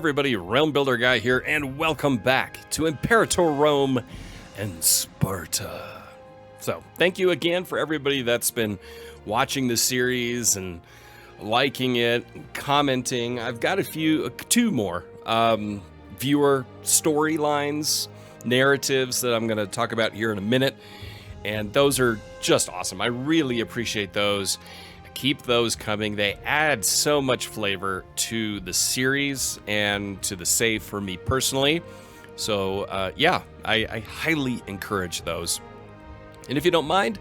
everybody, Realm Builder Guy here, and welcome back to Imperator Rome and Sparta. So, thank you again for everybody that's been watching the series and liking it, and commenting. I've got two more viewer storylines, narratives that I'm going to talk about here in a minute, and those are just awesome. I really appreciate those. Keep those coming. They add so much flavor to the series and to the save for me personally. So yeah, I highly encourage those. And if you don't mind,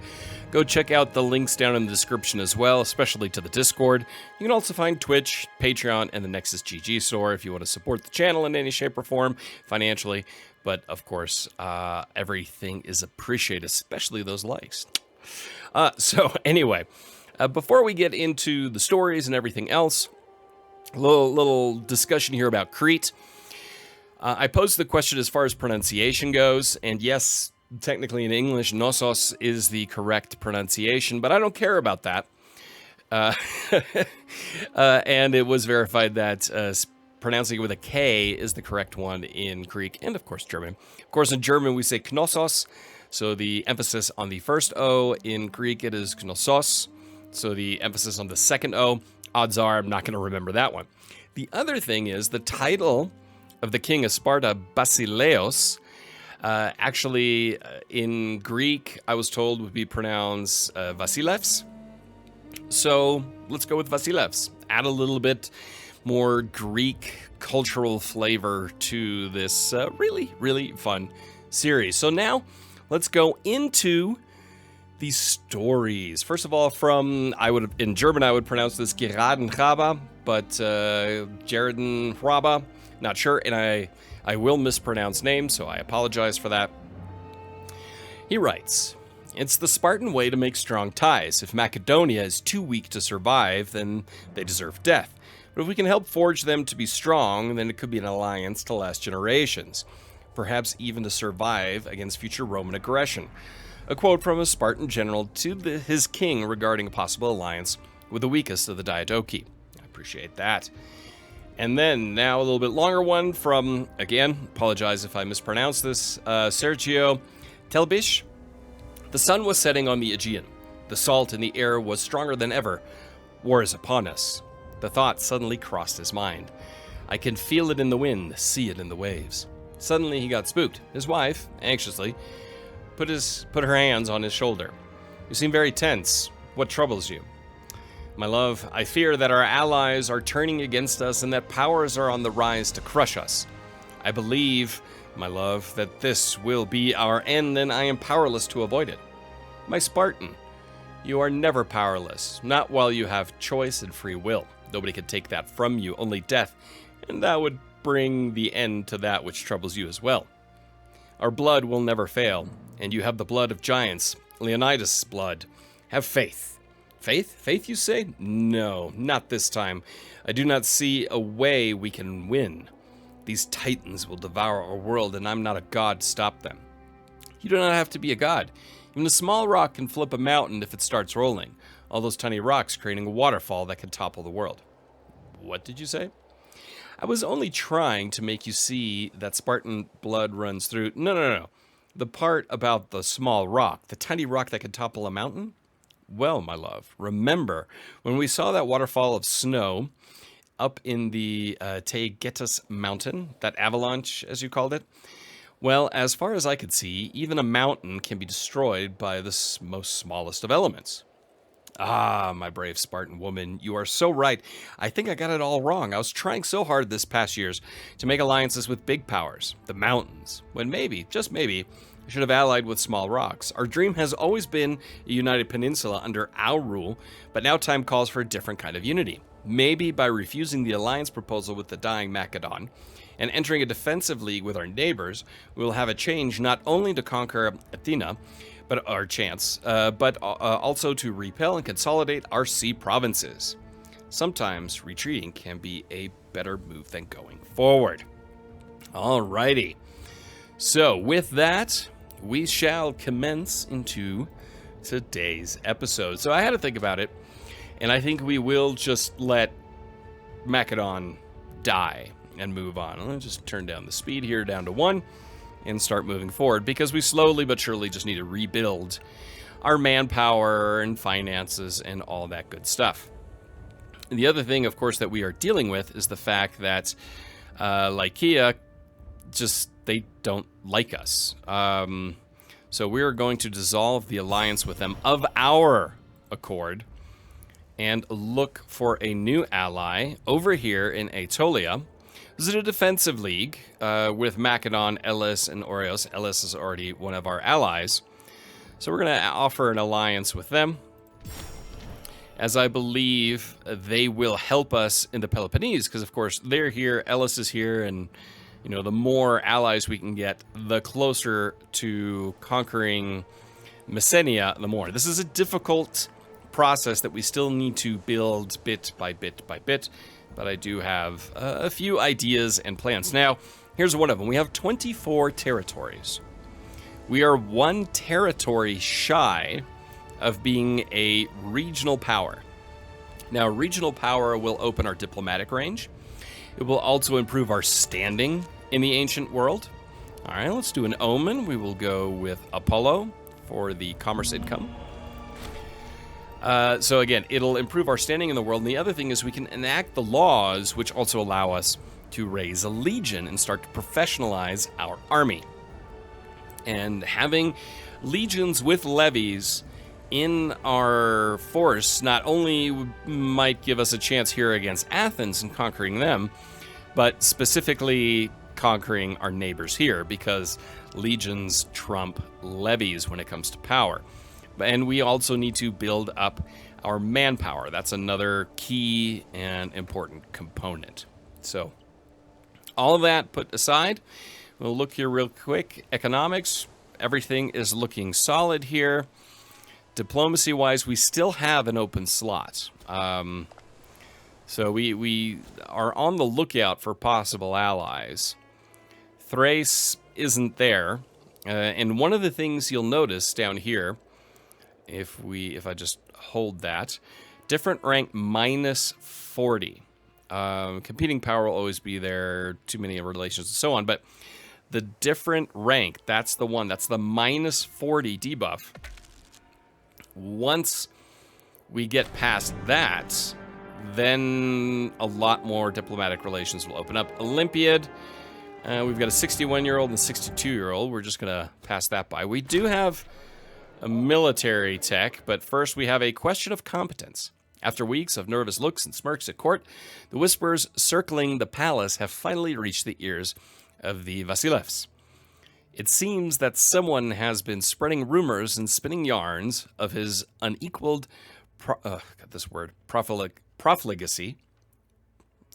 go check out the links down in the description as well, especially to the Discord. You can also find Twitch, Patreon, and the Nexus GG store if you want to support the channel in any shape or form financially. But of course, everything is appreciated, especially those likes. So anyway, before we get into the stories and everything else, a little discussion here about Crete. I posed the question as far as pronunciation goes, and yes, technically in English, Knossos is the correct pronunciation, but I don't care about that. And it was verified that pronouncing it with a K is the correct one in Greek and, of course, German. Of course, in German, we say Knossos, so the emphasis on the first O. In Greek, it is Knossos. So the emphasis on the second O, odds are I'm not going to remember that one. The other thing is the title of the king of Sparta, Basileos, actually in Greek, I was told would be pronounced Vasilevs. So let's go with Vasilevs. Add a little bit more Greek cultural flavor to this really, really fun series. So now let's go into these stories. First of all, in German I would pronounce this Geradenchaba, but Geradenchaba, not sure, and I will mispronounce names, so I apologize for that. He writes, "It's the Spartan way to make strong ties. If Macedonia is too weak to survive, then they deserve death. But if we can help forge them to be strong, then it could be an alliance to last generations, perhaps even to survive against future Roman aggression." A quote from a Spartan general to his king regarding a possible alliance with the weakest of the Diadochi. I appreciate that. And then, now a little bit longer one from, again, apologize if I mispronounce this, Sergio Telbish. "The sun was setting on the Aegean. The salt in the air was stronger than ever. War is upon us." The thought suddenly crossed his mind. "I can feel it in the wind, see it in the waves." Suddenly he got spooked. His wife, anxiously, put her hands on his shoulder. "You seem very tense. What troubles you?" "My love, I fear that our allies are turning against us and that powers are on the rise to crush us. I believe, my love, that this will be our end and I am powerless to avoid it." "My Spartan, you are never powerless, not while you have choice and free will. Nobody can take that from you, only death, and that would bring the end to that which troubles you as well. Our blood will never fail, and you have the blood of giants, Leonidas' blood. Have faith." "Faith? Faith, you say? No, not this time. I do not see a way we can win. These titans will devour our world, and I'm not a god to stop them." "You do not have to be a god. Even a small rock can flip a mountain if it starts rolling. All those tiny rocks creating a waterfall that can topple the world." "What did you say?" "I was only trying to make you see that Spartan blood runs through..." No. The part about the small rock, the tiny rock that can topple a mountain? Well, my love, remember when we saw that waterfall of snow up in the Taygetus mountain, that avalanche, as you called it? Well, as far as I could see, even a mountain can be destroyed by the most smallest of elements. Ah, my brave Spartan woman, you are so right. I think I got it all wrong. I was trying so hard this past years to make alliances with big powers, the mountains, when maybe, just maybe, I should have allied with small rocks. Our dream has always been a united peninsula under our rule, but now time calls for a different kind of unity. Maybe by refusing the alliance proposal with the dying Macedon and entering a defensive league with our neighbors, we will have a change not only to conquer Athena, but our chance, but also to repel and consolidate our sea provinces. Sometimes retreating can be a better move than going forward. Alrighty. So with that, we shall commence into today's episode. So I had to think about it, and I think we will just let Macedon die. and move on. I'll just turn down the speed here down to 1 and start moving forward, because we slowly but surely just need to rebuild our manpower and finances and all that good stuff. And the other thing, of course, that we are dealing with is the fact that Lycia, they don't like us. So we're going to dissolve the alliance with them of our accord and look for a new ally over here in Aetolia. This is a defensive league with Macedon, Elis, and Oreos. Elis is already one of our allies. So we're going to offer an alliance with them, as I believe they will help us in the Peloponnese, because, of course, they're here, Elis is here, and, you know, the more allies we can get, the closer to conquering Messenia, the more. This is a difficult process that we still need to build bit by bit by bit, but I do have a few ideas and plans. Now, here's one of them. We have 24 territories. We are 1 territory shy of being a regional power. Now, regional power will open our diplomatic range. It will also improve our standing in the ancient world. All right, let's do an omen. We will go with Apollo for the commerce income. So again, it'll improve our standing in the world. And the other thing is we can enact the laws which also allow us to raise a legion and start to professionalize our army. And having legions with levies in our force not only might give us a chance here against Athens and conquering them, but specifically conquering our neighbors here, because legions trump levies when it comes to power. And we also need to build up our manpower. That's another key and important component. So all of that put aside, we'll look here real quick. Economics, everything is looking solid here. Diplomacy-wise, we still have an open slot. So we are on the lookout for possible allies. Thrace isn't there. And one of the things you'll notice down here, if I just hold that, different rank -40. Competing power will always be there, too many relations and so on, but the different rank, that's the one, that's the -40 debuff. Once we get past that, then a lot more diplomatic relations will open up. Olympiad, we've got a 61-year-old and a 62-year-old. We're just going to pass that by. We do have a military tech, but first we have a question of competence. After weeks of nervous looks and smirks at court, the whispers circling the palace have finally reached the ears of the Vasilevs. It seems that someone has been spreading rumors and spinning yarns of his unequaled profligacy.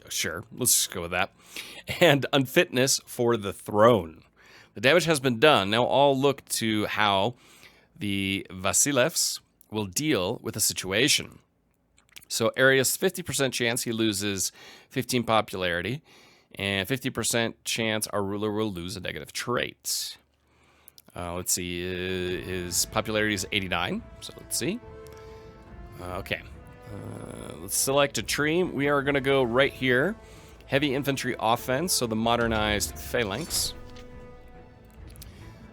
Sure, let's just go with that. And unfitness for the throne. The damage has been done. Now all look to how the Vasilevs will deal with the situation. So Arius, 50% chance he loses 15 popularity, and 50% chance our ruler will lose a negative trait. Let's see, his popularity is 89, so let's see. Okay, let's select a tree. We are going to go right here. Heavy infantry offense, so the modernized Phalanx.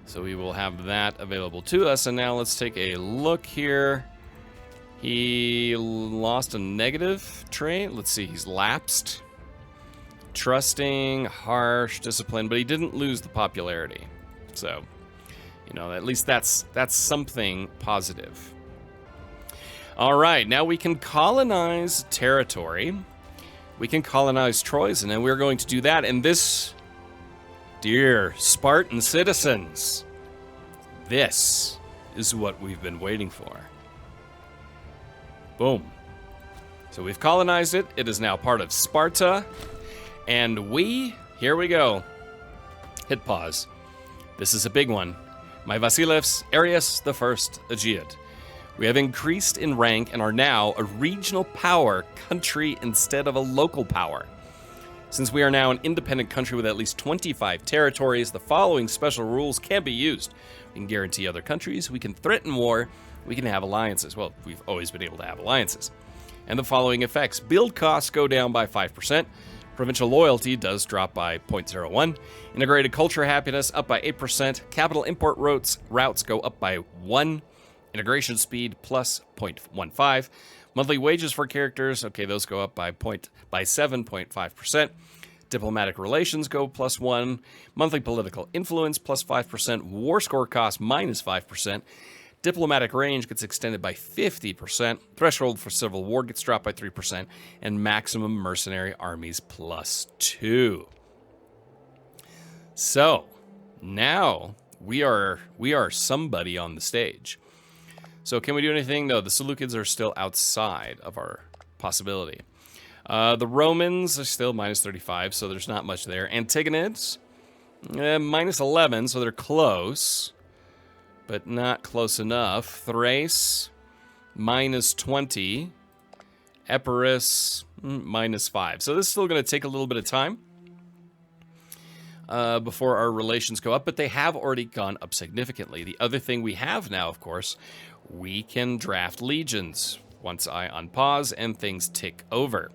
So we will have that available to us, and now let's take a look here. He lost a negative trait. Let's see, he's lapsed. Trusting, harsh, discipline, but he didn't lose the popularity. So, you know, at least that's something positive. All right, now we can colonize territory. We can colonize Troyes, and we're going to do that. And this, dear Spartan citizens, this is what we've been waiting for. Boom. So we've colonized it. It is now part of Sparta. And here we go. Hit pause. This is a big one. My Vasilevs, Arius the First, Aegeid. We have increased in rank and are now a regional power country instead of a local power. Since we are now an independent country with at least 25 territories, the following special rules can be used. We can guarantee other countries, we can threaten war, we can have alliances. Well, we've always been able to have alliances. And the following effects. Build costs go down by 5%. Provincial loyalty does drop by 0.01. Integrated culture happiness up by 8%. Capital import routes go up by 1. Integration speed plus 0.15. Monthly wages for characters, okay, those go up by 7.5%. Diplomatic relations go plus 1. Monthly political influence plus 5%. War score cost minus 5%. Diplomatic range gets extended by 50%. Threshold for civil war gets dropped by 3%. And maximum mercenary armies plus 2. So, now we are somebody on the stage. So can we do anything? No, the Seleucids are still outside of our possibility. The Romans are still minus 35, so there's not much there. Antagonids, minus 11, so they're close, but not close enough. Thrace, minus 20. Epirus, minus 5. So this is still going to take a little bit of time before our relations go up, but they have already gone up significantly. The other thing we have now, of course, we can draft legions once I unpause and things tick over.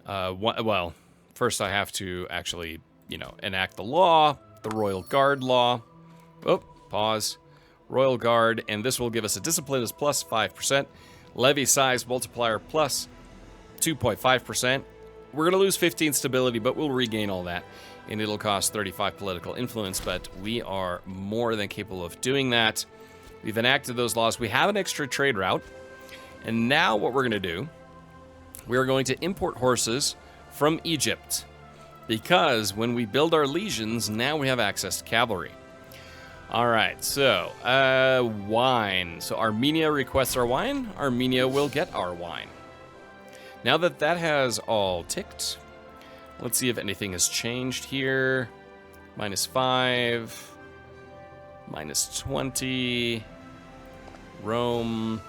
Well, first I have to actually, enact the law, the Royal Guard law. Oh, pause. Royal Guard, and this will give us a discipline is plus 5%. Levy size multiplier plus 2.5%. We're going to lose 15 stability, but we'll regain all that. And it'll cost 35 political influence, but we are more than capable of doing that. We've enacted those laws. We have an extra trade route. And now what we're going to do, we are going to import horses from Egypt. Because when we build our legions, now we have access to cavalry. All right, so wine. So Armenia requests our wine. Armenia will get our wine. Now that that has all ticked, let's see if anything has changed here. Minus 5. Minus 20. Rome.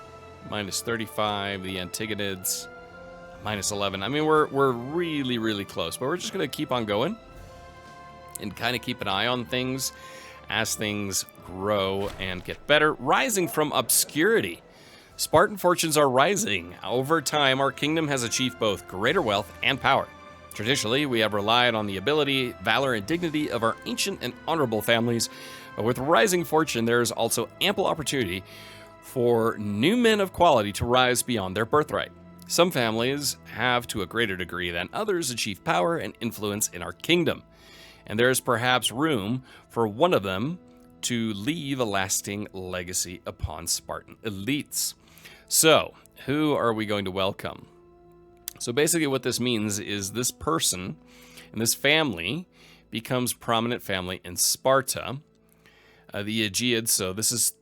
Minus 35. The Antagonids. Minus 11. I mean, we're really, really close. But we're just going to keep on going. And kind of keep an eye on things as things grow and get better. Rising from obscurity. Spartan fortunes are rising. Over time, our kingdom has achieved both greater wealth and power. Traditionally, we have relied on the ability, valor, and dignity of our ancient and honorable families, but with rising fortune, there is also ample opportunity for new men of quality to rise beyond their birthright. Some families have, to a greater degree than others, achieved power and influence in our kingdom, and there is perhaps room for one of them to leave a lasting legacy upon Spartan elites. So, who are we going to welcome? So basically what this means is this person and this family becomes prominent family in Sparta. The Aegeans, so this is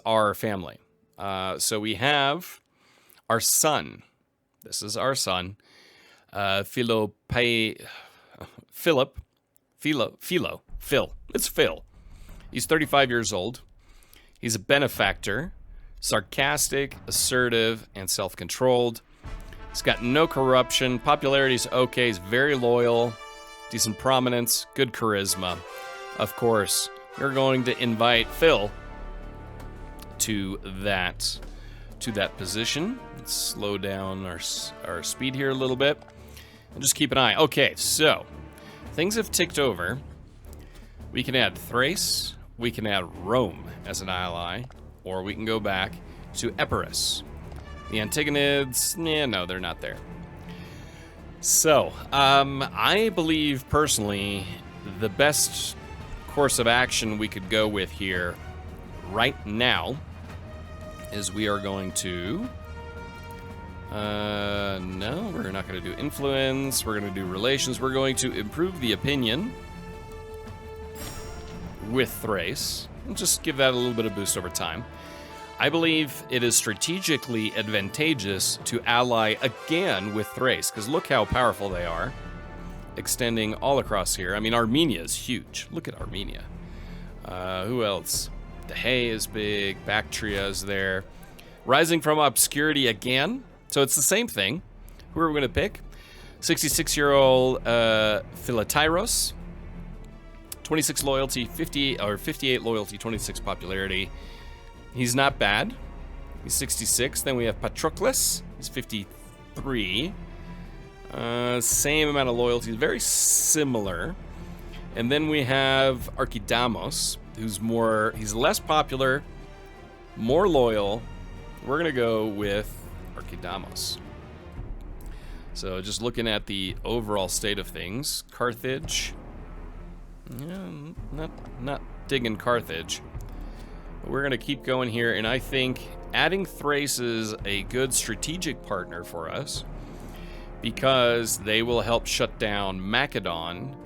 our family. So we have our son. This is our son, Phil. It's Phil. He's 35 years old. He's a benefactor, sarcastic, assertive, and self-controlled. He's got no corruption. Popularity's okay. He's very loyal. Decent prominence. Good charisma. Of course, we're going to invite Phil to that position. Let's slow down our speed here a little bit. And just keep an eye. Okay, so things have ticked over. We can add Thrace. We can add Rome as an ally. Or we can go back to Epirus. The Antagonids, no, they're not there. So, I believe personally the best course of action we could go with here right now is we are going to... no, we're not going to do influence. We're going to do relations. We're going to improve the opinion with Thrace. And just give that a little bit of boost over time. I believe it is strategically advantageous to ally again with Thrace, because look how powerful they are, extending all across here. I mean, Armenia is huge. Look at Armenia. Who else? Dehay is big. Bactria is there. Rising from obscurity again. So it's the same thing. Who are we going to pick? 66-year-old Philotyros. 26 loyalty, 58 loyalty, 26 popularity. He's not bad. He's 66. Then we have Patroclus. He's 53. Same amount of loyalty, very similar. And then we have Archidamos, he's less popular, more loyal. We're going to go with Archidamos. So just looking at the overall state of things, Carthage, not digging Carthage. But we're going to keep going here, and I think adding Thrace is a good strategic partner for us because they will help shut down Macedon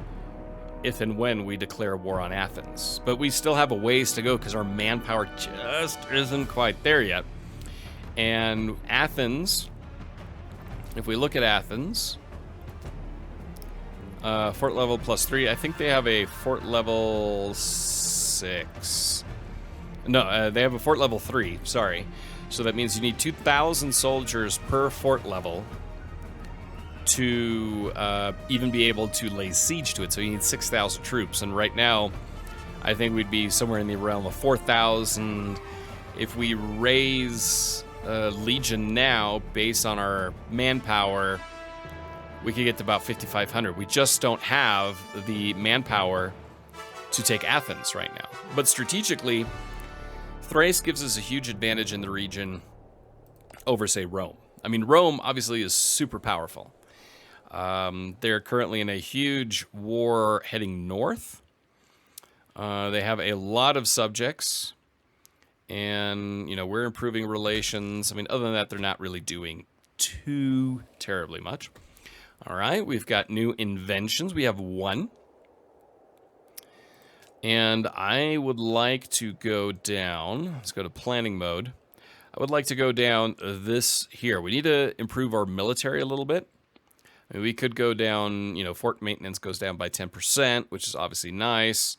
if and when we declare war on Athens. But we still have a ways to go because our manpower just isn't quite there yet. And Athens, if we look at Athens, fort level +3, I think they have a fort level 6. No, they have a fort level 3, sorry. So that means you need 2,000 soldiers per fort level to even be able to lay siege to it. So you need 6,000 troops. And right now, I think we'd be somewhere in the realm of 4,000. If we raise Legion now, based on our manpower, we could get to about 5,500. We just don't have the manpower to take Athens right now. But strategically, Thrace gives us a huge advantage in the region over, say, Rome. I mean, Rome obviously is super powerful. They're currently in a huge war heading north. They have a lot of subjects. And, you know, we're improving relations. I mean, other than that, they're not really doing too terribly much. All right, we've got new inventions. We have 1. And I would like to go down. Let's go to planning mode. I would like to go down this here. We need to improve our military a little bit. I mean, we could go down, you know, fort maintenance goes down by 10%, which is obviously nice.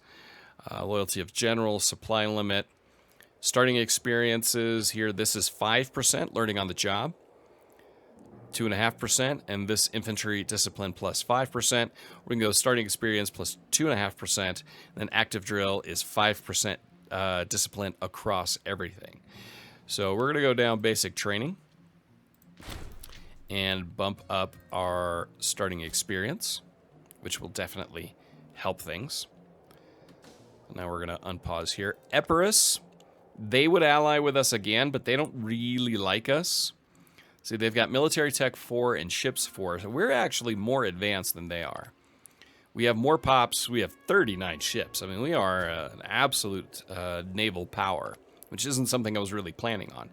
Loyalty of general, supply limit. Starting experiences here, this is 5%, learning on the job. 2.5%, and this infantry discipline plus 5%. We can go starting experience plus 2.5%, and then active drill is 5% discipline across everything. So we're going to go down basic training and bump up our starting experience, which will definitely help things. Now we're going to unpause here. Epirus, they would ally with us again, but they don't really like us. See, they've got military tech 4 and ships 4, so we're actually more advanced than they are. We have more pops. We have 39 ships. I mean, we are an absolute naval power, which isn't something I was really planning on.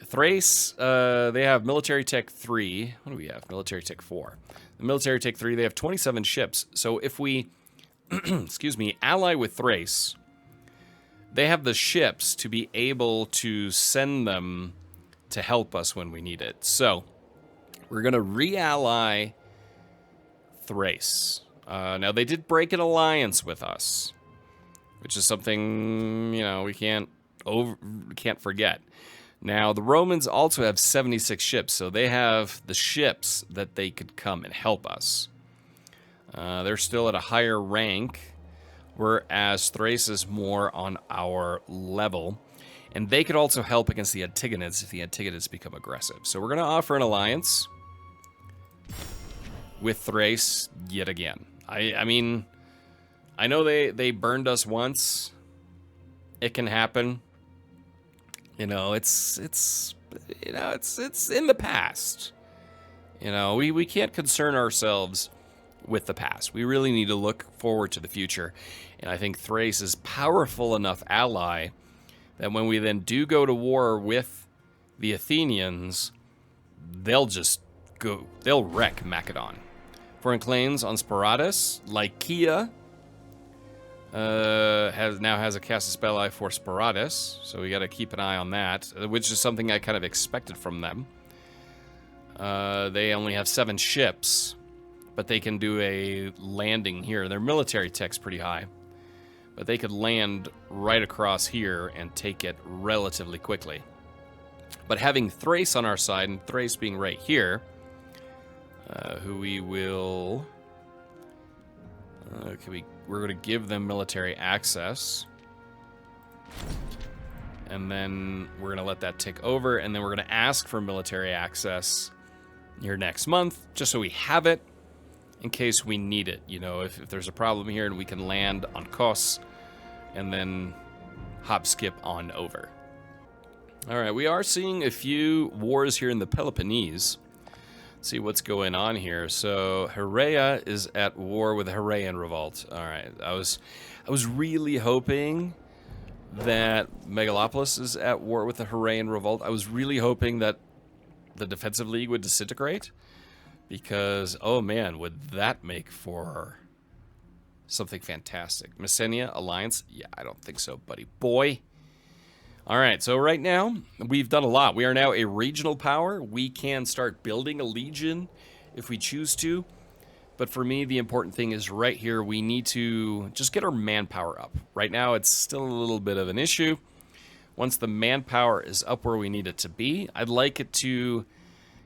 Thrace, they have military tech 3. What do we have? Military tech 4. The military tech 3, they have 27 ships. So if we, excuse me, ally with Thrace, they have the ships to be able to send them to help us when we need it. So we're going to re-ally Thrace. Now, they did break an alliance with us, which is something, you know, we can't forget. Now, the Romans also have 76 ships, so they have the ships that they could come and help us. They're still at a higher rank, whereas Thrace is more on our level. And they could also help against the Antigonids if the Antigonids become aggressive. So we're going to offer an alliance with Thrace yet again. I mean, I know they burned us once. It can happen. You know, it's in the past. You know, we can't concern ourselves with the past. We really need to look forward to the future. And I think Thrace is a powerful enough ally that when we then do go to war with the Athenians, they'll wreck Macedon. Foreign claims on Sparatus, Lycia now has a casus belli for Sparatus, so we got to keep an eye on that, which is something I kind of expected from them. They only have 7 ships, but they can do a landing here. Their military tech's pretty high. But they could land right across here and take it relatively quickly. But having Thrace on our side, and Thrace being right here, who we will... we're going to give them military access. And then we're going to let that tick over, and then we're going to ask for military access here next month, just so we have it in case we need it. You know, if there's a problem here and we can land on Kos and then hop skip on over. All right, we are seeing a few wars here in the Peloponnese. Let's see what's going on here. So Heraea is at war with the Heraean revolt. All right, I was really hoping that Megalopolis is at war with the Heraean revolt. I was really hoping that the Defensive League would disintegrate, because, oh man, would that make for something fantastic. Messenia Alliance? Yeah, I don't think so, buddy boy. All right, so right now, we've done a lot. We are now a regional power. We can start building a legion if we choose to. But for me, the important thing is right here, we need to just get our manpower up. Right now, it's still a little bit of an issue. Once the manpower is up where we need it to be, I'd like it to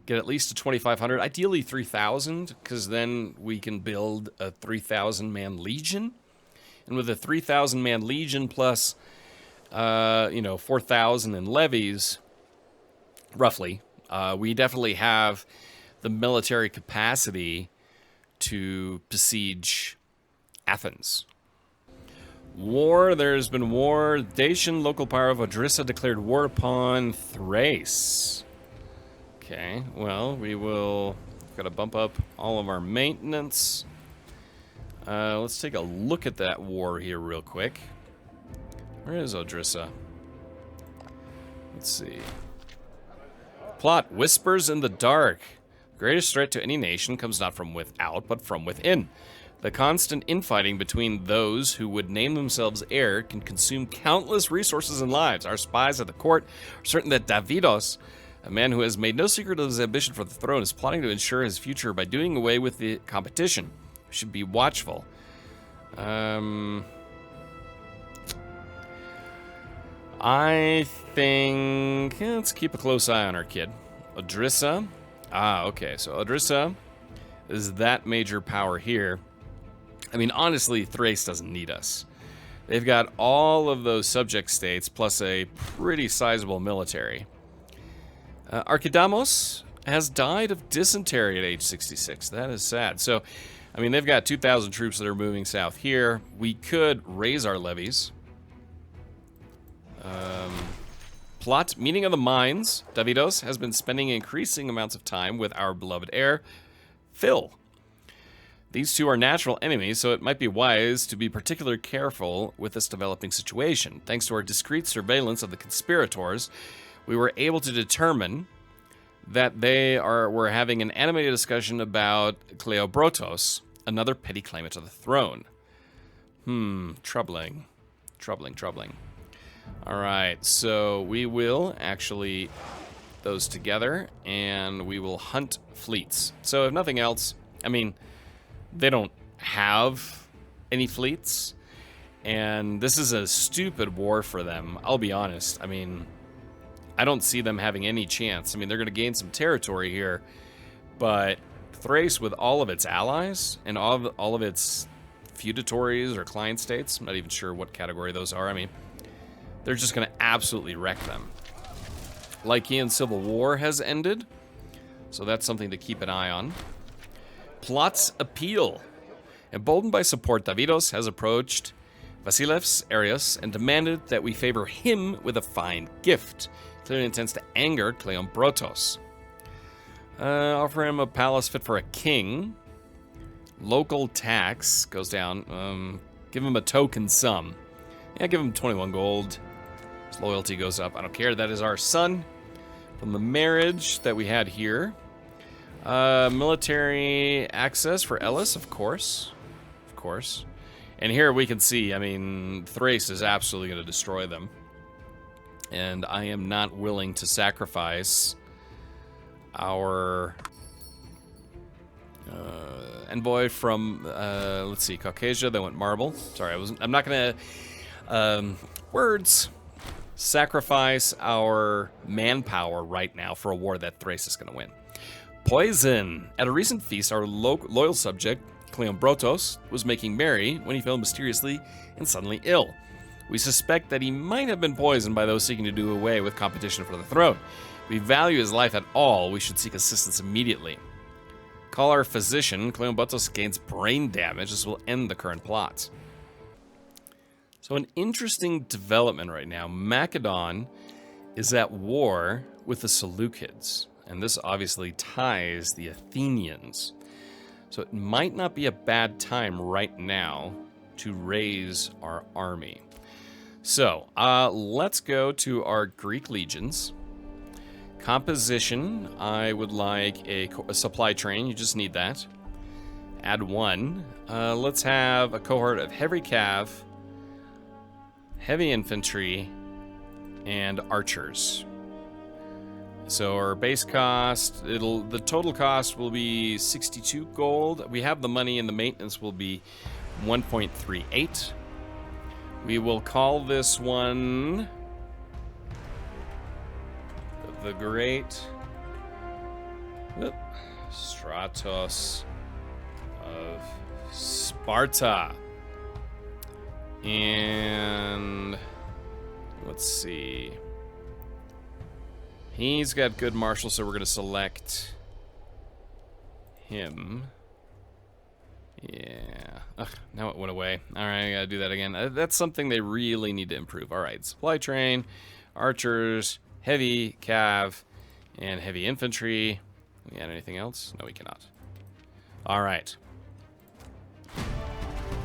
get at least to 2,500, ideally 3,000, because then we can build a 3,000-man legion. And with a 3,000-man legion plus, 4,000 in levies, roughly, we definitely have the military capacity to besiege Athens. War, there's been war. Dacian local power of Odrissa declared war upon Thrace. Okay, well, we will gotta bump up all of our maintenance. Let's take a look at that war here real quick. Where is Odrissa? Let's see. Plot, whispers in the dark. The greatest threat to any nation comes not from without, but from within. The constant infighting between those who would name themselves heir can consume countless resources and lives. Our spies at the court are certain that Davidos, a man who has made no secret of his ambition for the throne, is plotting to ensure his future by doing away with the competition. We should be watchful. I think let's keep a close eye on our kid. Odrissa. Okay, so Odrissa is that major power here. I mean, honestly, Thrace doesn't need us. They've got all of those subject states plus a pretty sizable military. Archidamos has died of dysentery at age 66. That is sad. So, I mean, they've got 2,000 troops that are moving south here. We could raise our levies. Plot, meeting of the minds. Davidos has been spending increasing amounts of time with our beloved heir, Phil. These two are natural enemies, so it might be wise to be particularly careful with this developing situation. Thanks to our discreet surveillance of the conspirators, we were able to determine that were having an animated discussion about Kleobrotos, another petty claimant to the throne. Troubling. Troubling. All right, so we will actually those together, and we will hunt fleets. So if nothing else, I mean, they don't have any fleets, and this is a stupid war for them. I'll be honest. I mean, I don't see them having any chance. I mean, they're going to gain some territory here, but Thrace, with all of its allies and all of its feudatories or client states, I'm not even sure what category those are. I mean, they're just going to absolutely wreck them. Lycian Civil War has ended, so that's something to keep an eye on. Plots appeal. Emboldened by support, Davidos has approached Vasilevs Arius and demanded that we favor him with a fine gift. Clearly intends to anger Kleombrotos. Offer him a palace fit for a king. Local tax goes down. Give him a token sum. Yeah, give him 21 gold. His loyalty goes up. I don't care. That is our son from the marriage that we had here. Military access for Ellis, of course. Of course. And here we can see, I mean, Thrace is absolutely going to destroy them. And I am not willing to sacrifice our envoy from, let's see, Caucasia. They went marble. Sorry, I'm not going to, sacrifice our manpower right now for a war that Thrace is going to win. Poison. At a recent feast, our loyal subject, Kleombrotos, was making merry when he fell mysteriously and suddenly ill. We suspect that he might have been poisoned by those seeking to do away with competition for the throne. we value his life at all, we should seek assistance immediately. Call our physician. Cleombrotus gains brain damage. This will end the current plot. So an interesting development right now. Macedon is at war with the Seleucids. And this obviously ties the Athenians. So it might not be a bad time right now to raise our army. So let's go to our Greek legions. Composition, I would like a supply train. You just need that. Add 1. Let's have a cohort of heavy cav, heavy infantry, and archers. So our base cost, the total cost will be 62 gold. We have the money, and the maintenance will be 1.38. We will call this one the Great Stratos of Sparta. And let's see. He's got good martial, so we're going to select him. Yeah. Ugh, now it went away. All right, I got to do that again. That's something they really need to improve. All right, supply train, archers, heavy cav, and heavy infantry. Can we add anything else? No, we cannot. All right.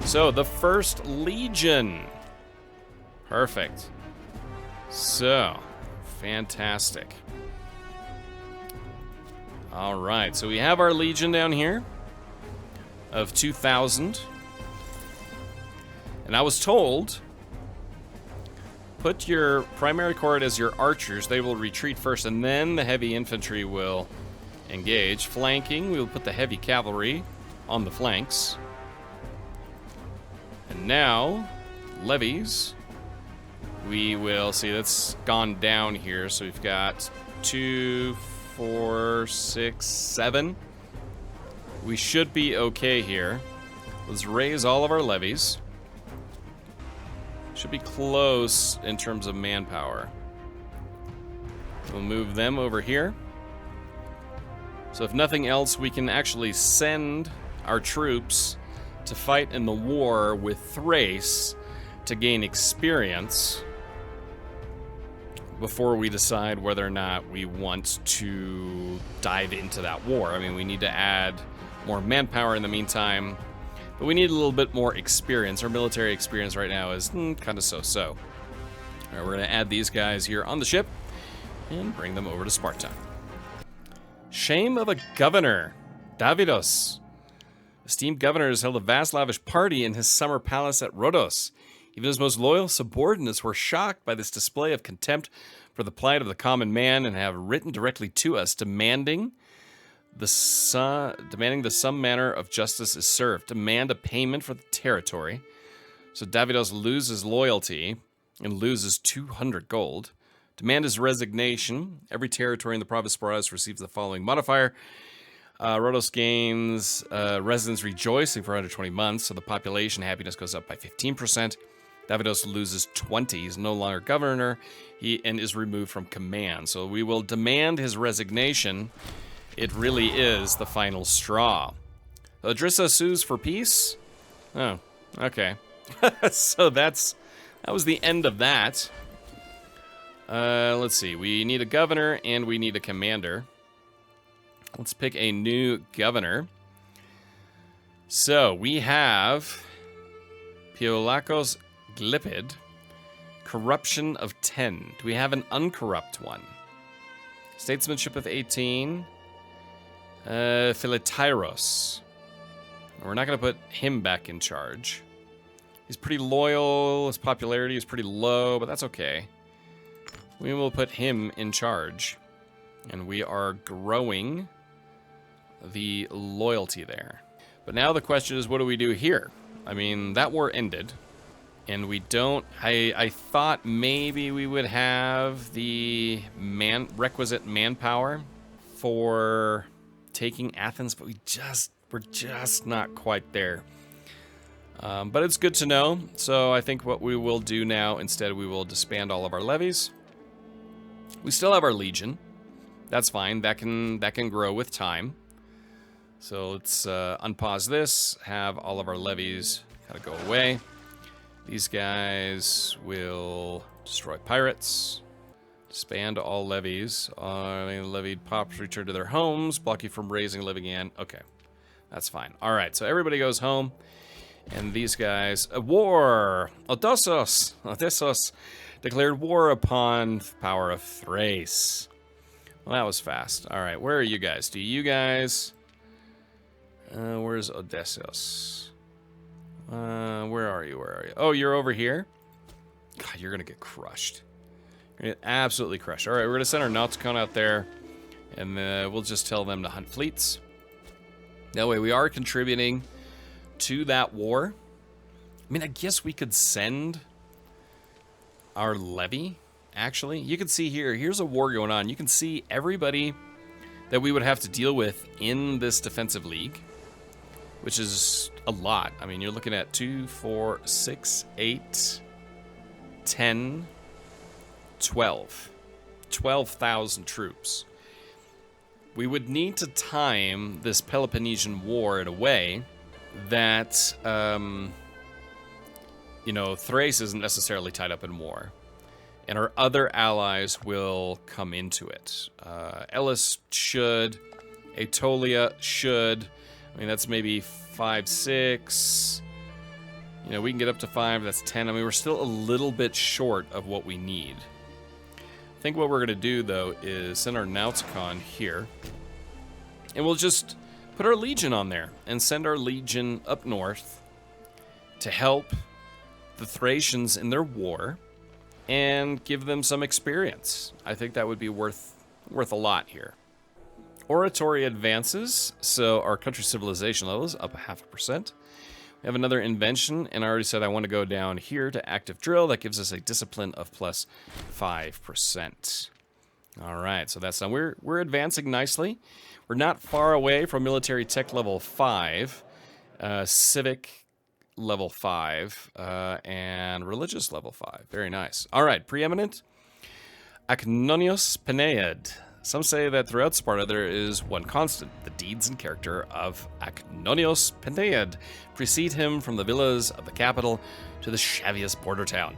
So, the first legion. Perfect. So, fantastic. All right, so we have our legion down here of 2,000. And I was told, put your primary cohort as your archers. They will retreat first, and then the heavy infantry will engage. Flanking, we will put the heavy cavalry on the flanks. And now, levies. We will see that's gone down here. So we've got 2, 4, 6, 7. We should be okay here. Let's raise all of our levies. Should be close in terms of manpower. We'll move them over here. So if nothing else, we can actually send our troops to fight in the war with Thrace to gain experience before we decide whether or not we want to dive into that war. I mean, we need to add more manpower in the meantime, but we need a little bit more experience. Our military experience right now is kind of so-so. All right, we're going to add these guys here on the ship and bring them over to Sparta. Shame of a governor. Davidos. Esteemed governor has held a vast lavish party in his summer palace at Rhodos. Even his most loyal subordinates were shocked by this display of contempt for the plight of the common man and have written directly to us demanding the some manner of justice is served. Demand a payment for the territory. So Davidos loses loyalty and loses 200 gold. Demand his resignation. Every territory in the province of Sparta receives the following modifier. Rhodos gains residents rejoicing for 120 months, so the population happiness goes up by 15%. Davidos loses 20. He's no longer governor and is removed from command. So we will demand his resignation. It really is the final straw. Odrissa sues for peace? Oh, okay. So that was the end of that. Let's see. We need a governor and we need a commander. Let's pick a new governor. So we have Piolakos Glipid, corruption of 10. Do we have an uncorrupt one? Statesmanship of 18. Philetairos. We're not going to put him back in charge. He's pretty loyal. His popularity is pretty low, but that's okay. We will put him in charge. And we are growing the loyalty there. But now the question is, what do we do here? I mean, that war ended. And we don't... I thought maybe we would have the requisite manpower for taking Athens, but we're just not quite there. But it's good to know. So I think what we will do now, instead, we will disband all of our levies. We still have our legion. That's fine. That can grow with time. So let's unpause this, have all of our levies kind of go away. These guys will destroy pirates. Disband all levies. Levied pops return to their homes, block you from raising levy again. Okay, that's fine. All right, so everybody goes home. And these guys, a war! Odysseus declared war upon the power of Thrace. Well, that was fast. All right, where are you guys? Do you guys... where's Odysseus? Where are you? Where are you? Oh, you're over here? God, you're going to get crushed. You're gonna get absolutely crushed. All right, we're going to send our Nauticon out there, and we'll just tell them to hunt fleets. That way we are contributing to that war. I mean, I guess we could send our levy, actually. You can see here, here's a war going on. You can see everybody that we would have to deal with in this defensive league, which is a lot. I mean, you're looking at 2, 4, 6, 8, 10, 12. 12,000 troops. We would need to time this Peloponnesian War in a way that, you know, Thrace isn't necessarily tied up in war. And our other allies will come into it. Elis should. Aetolia should. I mean, that's maybe 5, 6. You know, we can get up to 5. That's 10. I mean, we're still a little bit short of what we need. I think what we're going to do, though, is send our Nauticon here. And we'll just put our Legion on there and send our Legion up north to help the Thracians in their war and give them some experience. I think that would be worth a lot here. Oratory advances, so our country civilization level is up 0.5%. We have another invention, and I already said I want to go down here to active drill. That gives us a discipline of plus 5%. All right, so that's done. We're advancing nicely. We're not far away from military tech level 5, civic level 5, and religious level 5. Very nice. All right, preeminent. Acnonios Penead. Some say that throughout Sparta there is one constant. The deeds and character of Acnonios Penead precede him from the villas of the capital to the shabbiest border town.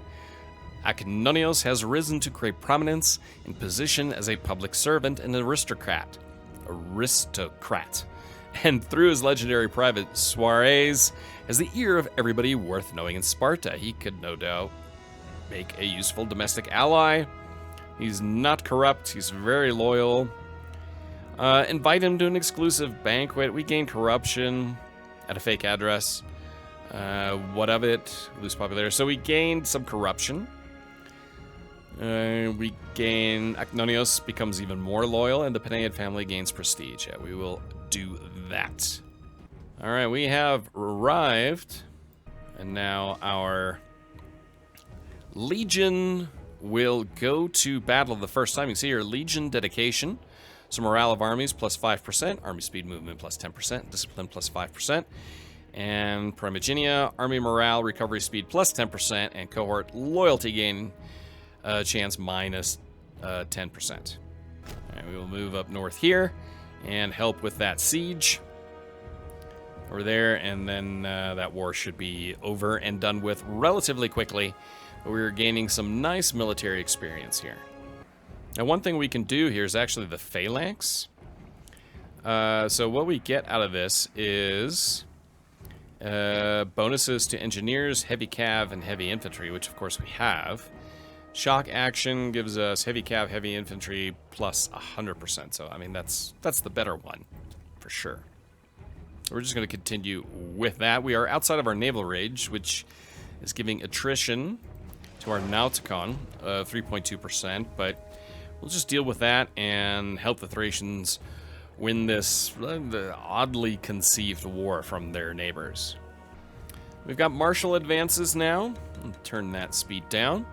Acnonios has risen to great prominence in position as a public servant and an aristocrat. And through his legendary private soirees, has the ear of everybody worth knowing in Sparta. He could no doubt make a useful domestic ally. He's not corrupt. He's very loyal. Invite him to an exclusive banquet. We gain corruption at a fake address. What of it? Lose popularity. So we gained some corruption. We gain... Acnonios becomes even more loyal, and the Penead family gains prestige. Yeah, we will do that. All right, we have arrived. And now our Legion will go to battle the first time. You can see here, Legion dedication. So morale of armies plus 5%, army speed movement plus 10%, discipline plus 5%. And Primogenia, army morale, recovery speed plus 10%, and cohort loyalty gain chance minus 10%. All right, we will move up north here and help with that siege over there, and then that war should be over and done with relatively quickly. We're gaining some nice military experience here. Now, one thing we can do here is actually the Phalanx. So what we get out of this is bonuses to engineers, heavy cav, and heavy infantry, which of course we have. Shock action gives us heavy cav, heavy infantry plus 100%. So I mean that's the better one for sure. We're just going to continue with that. We are outside of our naval range, which is giving attrition to our Nauticon, 3.2%, but we'll just deal with that and help the Thracians win this oddly conceived war from their neighbors. We've got martial advances now. I'll turn that speed down.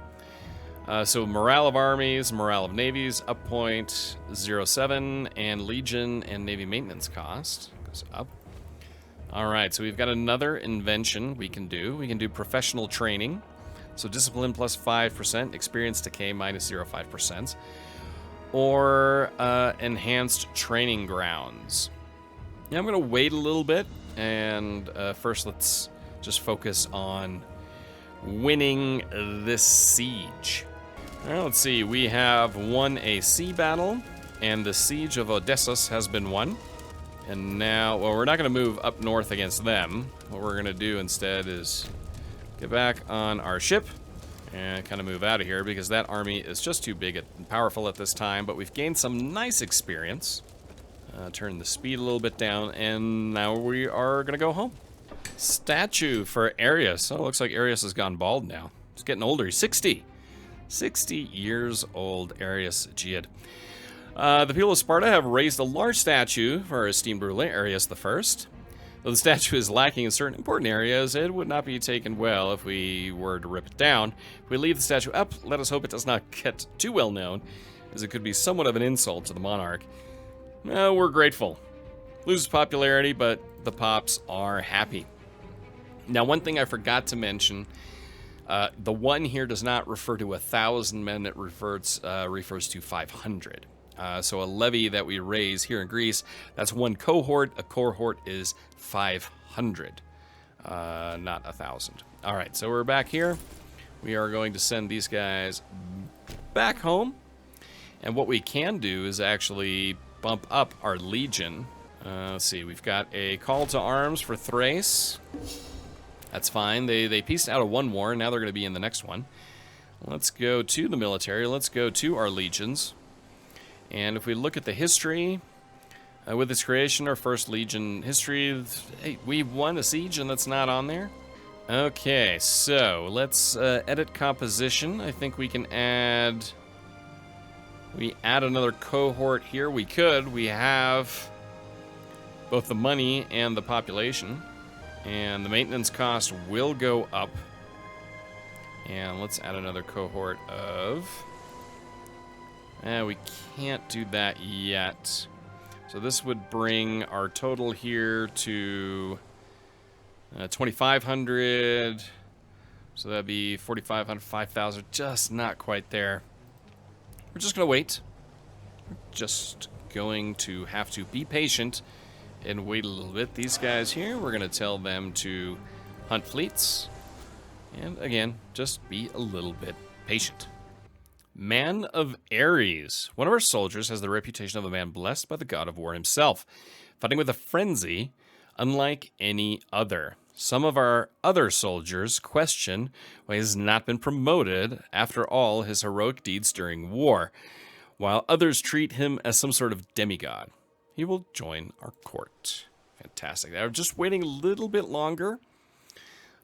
So morale of armies, morale of navies, up 0.07, and Legion and Navy maintenance cost goes up. All right, so we've got another invention we can do. We can do professional training. So discipline plus 5%, experience decay minus 0.5%. or enhanced training grounds. Yeah, I'm going to wait a little bit, and first let's just focus on winning this siege. Well, let's see, we have won a sea battle, and the siege of Odysseus has been won. And now, well, we're not going to move up north against them. What we're going to do instead is get back on our ship and kind of move out of here, because that army is just too big and powerful at this time. But we've gained some nice experience. Turn the speed a little bit down, and now we are going to go home. Statue for Marius. Oh, looks like Marius has gone bald now. He's getting older. He's 60. 60 years old, Marius Geod. The people of Sparta have raised a large statue for our esteemed ruler, Marius I. Though the statue is lacking in certain important areas, it would not be taken well if we were to rip it down. If we leave the statue up, let us hope it does not get too well known, as it could be somewhat of an insult to the monarch. We're grateful. Loses popularity, but the Pops are happy. Now, one thing I forgot to mention, the one here does not refer to 1,000 men, it refers to 500. So a levy that we raise here in Greece, that's one cohort. A cohort is 500, not 1,000. All right, so we're back here. We are going to send these guys back home. And what we can do is actually bump up our legion. Let's see, we've got a call to arms for Thrace. That's fine. They pieced out of one war, and now they're going to be in the next one. Let's go to the military. Let's go to our legions. And if we look at the history, with its creation, our first legion history, hey, we won a siege, and that's not on there. Okay, so let's edit composition. I think we can add... We add another cohort here. We could. We have both the money and the population. And the maintenance cost will go up. And let's add another cohort of... we can't do that yet. So this would bring our total here to 2,500. So that'd be 4,500, 5,000. Just not quite there. We're just going to wait. We're just going to have to be patient and wait a little bit. These guys here, we're going to tell them to hunt fleets. And again, just be a little bit patient. Man of Ares. One of our soldiers has the reputation of a man blessed by the god of war himself, fighting with a frenzy unlike any other. Some of our other soldiers question why he has not been promoted after all his heroic deeds during war, while others treat him as some sort of demigod. He will join our court. Fantastic. I'm just waiting a little bit longer.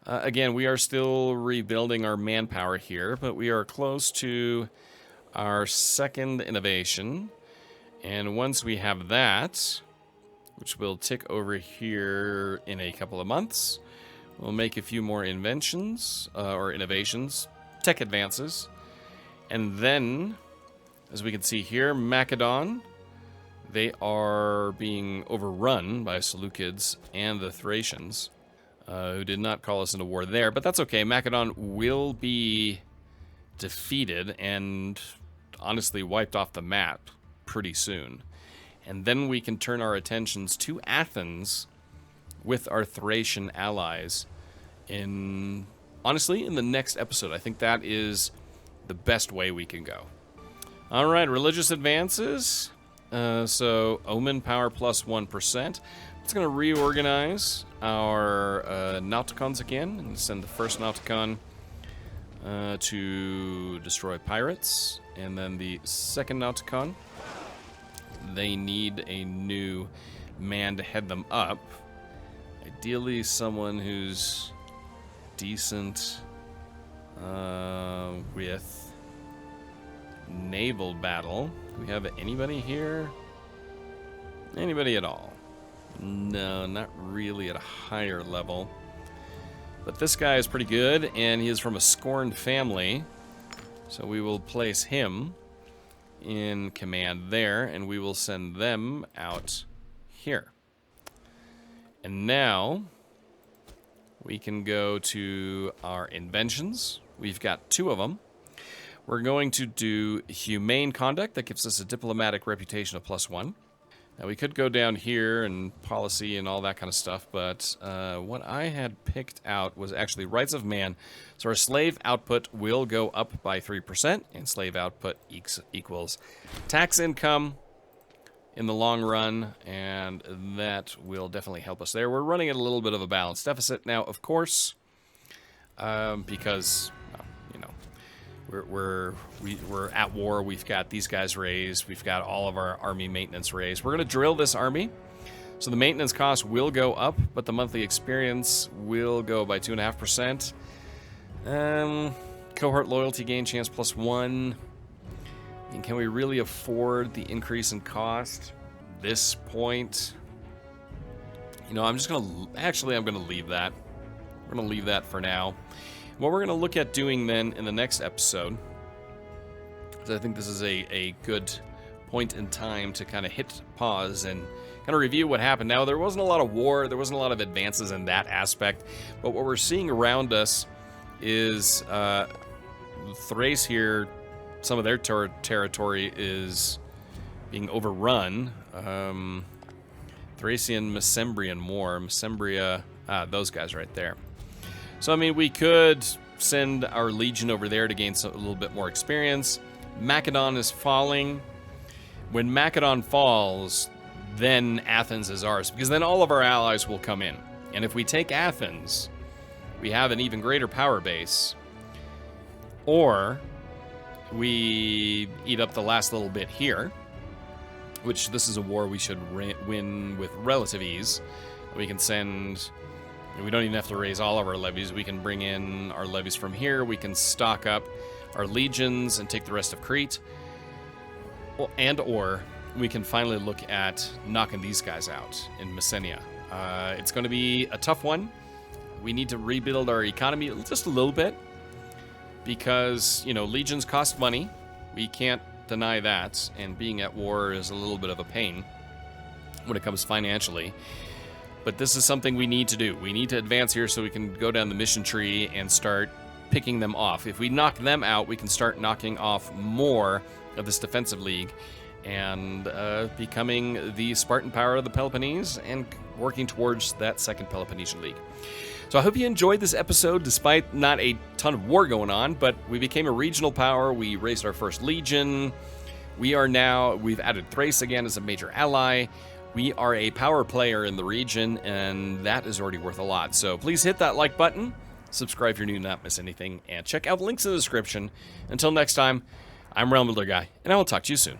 Again, we are still rebuilding our manpower here, but we are close to our second innovation. And once we have that, which will tick over here in a couple of months, we'll make a few more inventions or innovations, tech advances. And then, as we can see here, Macedon, they are being overrun by Seleucids and the Thracians, who did not call us into war there. But that's okay. Macedon will be defeated and honestly wiped off the map pretty soon. And then we can turn our attentions to Athens with our Thracian allies honestly, in the next episode. I think that is the best way we can go. All right, religious advances. So Omen power plus 1%. It's going to reorganize our Nauticons again and send the first Nauticon to destroy pirates. And then the second Nauticon, they need a new man to head them up. Ideally someone who's decent with naval battle. Do we have anybody here? Anybody at all? No, not really at a higher level. But this guy is pretty good, and he is from a scorned family. So we will place him in command there, and we will send them out here. And now we can go to our inventions. We've got 2 of them. We're going to do humane conduct. That gives us a diplomatic reputation of +1. Now, we could go down here and policy and all that kind of stuff, but what I had picked out was actually rights of man. So our slave output will go up by 3%, and slave output equals tax income in the long run, and that will definitely help us there. We're running at a little bit of a balance deficit now, of course, because, well, you know, we're at war. We've got these guys raised. We've got all of our army maintenance raised. We're going to drill this army. So the maintenance cost will go up, but the monthly experience will go by 2.5%. Cohort loyalty gain chance +1. And can we really afford the increase in cost? This point, you know, I'm going to leave that. We're going to leave that for now. What we're going to look at doing then in the next episode, because I think this is a good point in time to kind of hit pause and kind of review what happened. Now, there wasn't a lot of war, there wasn't a lot of advances in that aspect, but what we're seeing around us is Thrace here, some of their territory is being overrun. Thracian Messembrian War, Mesembria, those guys right there. So, I mean, we could send our legion over there to gain a little bit more experience. Macedon is falling. When Macedon falls, then Athens is ours, because then all of our allies will come in. And if we take Athens, we have an even greater power base. Or we eat up the last little bit here, which this is a war we should win with relative ease. We can send... We don't even have to raise all of our levies. We can bring in our levies from here. We can stock up our legions and take the rest of Crete. Or we can finally look at knocking these guys out in Messenia. It's going to be a tough one. We need to rebuild our economy just a little bit because, you know, legions cost money. We can't deny that. And being at war is a little bit of a pain when it comes financially. But this is something we need to do. We need to advance here so we can go down the mission tree and start picking them off. If we knock them out, we can start knocking off more of this defensive league and becoming the Spartan power of the Peloponnese and working towards that second Peloponnesian League. So I hope you enjoyed this episode, despite not a ton of war going on, but we became a regional power. We raised our first legion. We've added Thrace again as a major ally. We are a power player in the region, and that is already worth a lot. So please hit that like button, subscribe if you're new to not miss anything, and check out the links in the description. Until next time, I'm Realm Builder Guy, and I will talk to you soon.